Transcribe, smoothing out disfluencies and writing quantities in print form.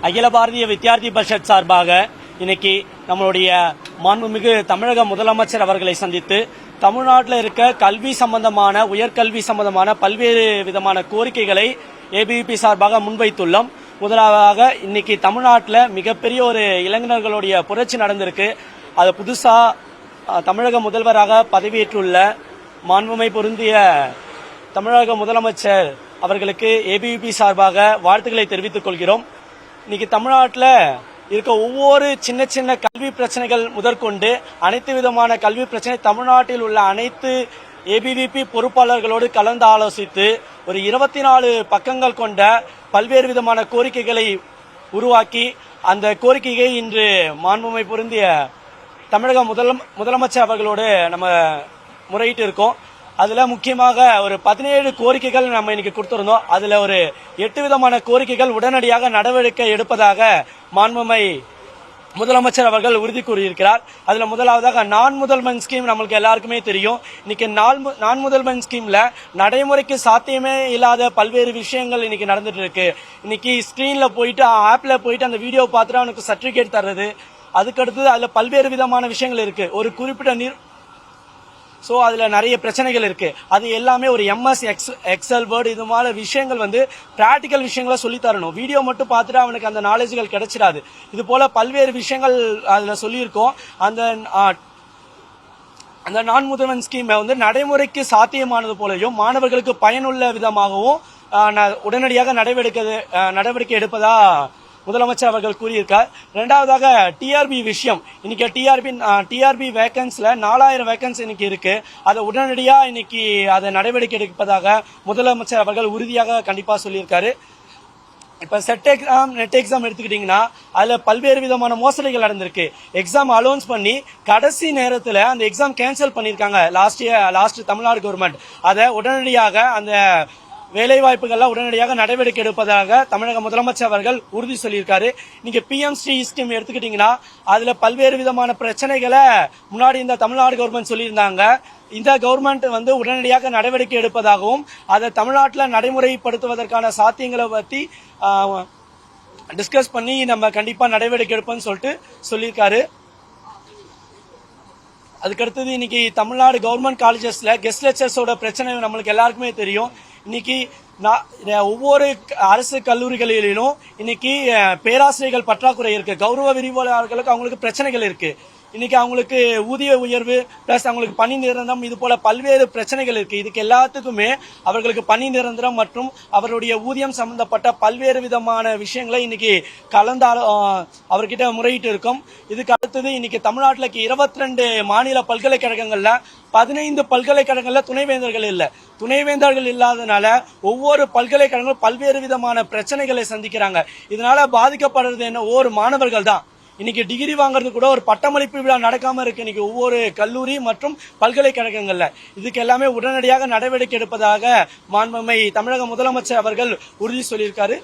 அகில பாரதிய வித்யார்த்தி பரிஷத் சார்பாக இன்னைக்கு நம்மளுடைய மாண்புமிகு தமிழக முதலமைச்சர் அவர்களை சந்தித்து தமிழ்நாட்டில் இருக்க கல்வி சம்பந்தமான உயர்கல்வி சம்பந்தமான பல்வேறு விதமான கோரிக்கைகளை ஏபிவிபி சார்பாக முன்வைத்துள்ளோம். முதலாவதாக இன்னைக்கு தமிழ்நாட்டில் மிகப்பெரிய ஒரு இளைஞர்களுடைய புரட்சி நடந்திருக்கு. அது புதுசா தமிழக முதல்வராக பதவியேற்றுள்ள மாண்புமை பொருந்திய தமிழக முதலமைச்சர் அவர்களுக்கு ஏபிவிபி சார்பாக வாழ்த்துக்களை தெரிவித்துக் கொள்கிறோம். இன்னைக்கு தமிழ்நாட்டில் இருக்க ஒவ்வொரு சின்ன சின்ன கல்வி பிரச்சனைகள் முதற்கொண்டு அனைத்து விதமான கல்வி பிரச்சனை தமிழ்நாட்டில் உள்ள அனைத்து ஏபிவிபி பொறுப்பாளர்களோடு கலந்து ஆலோசித்து ஒரு 24 பக்கங்கள் கொண்ட பல்வேறு விதமான கோரிக்கைகளை உருவாக்கி அந்த கோரிக்கையை இன்று மாண்புமை பொருந்திய தமிழக முதலமைச்சர் அவர்களோடு நம்ம முறையிட்டு இருக்கோம். அதுல முக்கியமாக ஒரு 17 கோரிக்கைகள் நம்ம இன்னைக்கு கொடுத்திருந்தோம். அதுல ஒரு 8 விதமான கோரிக்கைகள் உடனடியாக நடவடிக்கை எடுப்பதாக மாண்புமை முதலமைச்சர் அவர்கள் உறுதி கூறியிருக்கிறார். அதுல முதலாவதாக நான் முதல்வன் ஸ்கீம் நம்மளுக்கு எல்லாருக்குமே தெரியும். இன்னைக்கு நான் முதல்வன் ஸ்கீம்ல நடைமுறைக்கு சாத்தியமே இல்லாத பல்வேறு விஷயங்கள் இன்னைக்கு நடந்துட்டு இருக்கு. இன்னைக்கு ஸ்கிரீன்ல போயிட்டு ஆப்ல போயிட்டு அந்த வீடியோ பார்த்துட்டு அவனுக்கு சர்டிபிகேட் தர்றது, அதுக்கடுத்து அதுல பல்வேறு விதமான விஷயங்கள் இருக்கு. ஒரு குறிப்பிட்ட அதுல நிறைய பிரச்சனைகள் இருக்கு. அது எல்லாமே ஒரு MS எக்ஸல் வேர்டு இது மாதிரி விஷயங்கள் பிராக்டிக்கல் விஷயங்களை சொல்லி தரணும். வீடியோ மட்டும் பார்த்துட்டு அவனுக்கு அந்த நாலேஜ்கள் கிடைச்சிடாது. இது போல பல்வேறு விஷயங்கள் அதுல சொல்லியிருக்கோம். அந்த நான் முதல்வன் ஸ்கீம் நடைமுறைக்கு சாத்தியமானது போலயும் மாணவர்களுக்கு பயனுள்ள விதமாகவும் உடனடியாக நடவடிக்கை எடுப்பதா முதலமைச்சர் அவர்கள் கூறியிருக்கார். இரண்டாவதாக டிஆர்பி விஷயம். இன்னைக்கு டிஆர்பி வேகன்ஸ்ல 4000 வேகன்ஸ் இன்னைக்கு இருக்கு. அதை உடனடியா இன்னைக்கு அதை நடவடிக்கை எடுப்பதாக முதலமைச்சர் அவர்கள் உறுதியாக கண்டிப்பா சொல்லியிருக்காரு. இப்ப செட் எக்ஸாம் நெட் எக்ஸாம் எடுத்துக்கிட்டீங்கன்னா அதுல பல்வேறு விதமான மோசடிகள் நடந்திருக்கு. எக்ஸாம் அலௌன்ஸ் பண்ணி கடைசி நேரத்துல அந்த எக்ஸாம் கேன்சல் பண்ணிருக்காங்க லாஸ்ட் தமிழ்நாடு கவர்மெண்ட். அதை உடனடியாக அந்த வேலை வாய்ப்புகள்லாம் உடனடியாக நடவடிக்கை எடுப்பதாக தமிழக முதலமைச்சர் அவர்கள் உறுதி சொல்லியிருக்காரு. நீங்க PM-SRI ஸ்கீம் எடுத்துக்கிட்டீங்கன்னா அதுல பல்வேறு விதமான பிரச்சனைகளை முன்னாடி இந்த தமிழ்நாடு கவர்மெண்ட் சொல்லியிருந்தாங்க. இந்த கவர்மெண்ட் உடனடியாக நடவடிக்கை எடுப்பதாகவும் அதை தமிழ்நாட்டில் நடைமுறைப்படுத்துவதற்கான சாத்தியங்களை பற்றி டிஸ்கஸ் பண்ணி நம்ம கண்டிப்பா நடவடிக்கை எடுப்போம்னு சொல்லியிருக்காரு. அதுக்கடுத்தது இன்னைக்கு தமிழ்நாடு கவர்மெண்ட் காலேஜஸ்ல கெஸ்ட் லெக்சர்ஸோட பிரச்சனை நம்மளுக்கு எல்லாருக்குமே தெரியும். இன்னைக்கு ஒவ்வொரு அரசு கல்லூரிகளிலும் இன்னைக்கு பேராசிரியர்கள் பற்றாக்குறை இருக்கு. கௌரவ விரிவாளர்களுக்கு அவங்களுக்கு பிரச்சனைகள் இருக்கு. இன்னைக்கு அவங்களுக்கு ஊதிய உயர்வு பிளஸ் அவங்களுக்கு பணி நிரந்தரம் இது போல பல்வேறு பிரச்சனைகள் இருக்கு. இதுக்கு எல்லாத்துக்குமே அவர்களுக்கு பணி நிரந்தரம் மற்றும் அவருடைய ஊதியம் சம்பந்தப்பட்ட பல்வேறு விதமான விஷயங்களை இன்னைக்கு அவர்கிட்ட முறையிட்டு இருக்கும். இதுக்கு அடுத்தது இன்னைக்கு தமிழ்நாட்டில் 22 மாநில பல்கலைக்கழகங்கள்ல 15 பல்கலைக்கழகங்கள்ல துணைவேந்தர்கள் இல்ல. துணைவேந்தர்கள் இல்லாதனால ஒவ்வொரு பல்கலைக்கழகங்களும் பல்வேறு விதமான பிரச்சனைகளை சந்திக்கிறாங்க. இதனால பாதிக்கப்படுறது என்ன? ஒவ்வொரு மாணவர்கள் தான். இன்னைக்கு டிகிரி வாங்குறது கூட ஒரு பட்டமளிப்பு விழா நடக்காம இருக்கு இன்னைக்கு ஒவ்வொரு கல்லூரி மற்றும் பல்கலைக்கழகங்கள்ல. இதுக்கு எல்லாமே உடனடியாக நடவடிக்கை எடுப்பதாக மாண்புமை தமிழக முதலமைச்சர் அவர்கள் உறுதி சொல்லியிருக்காரு.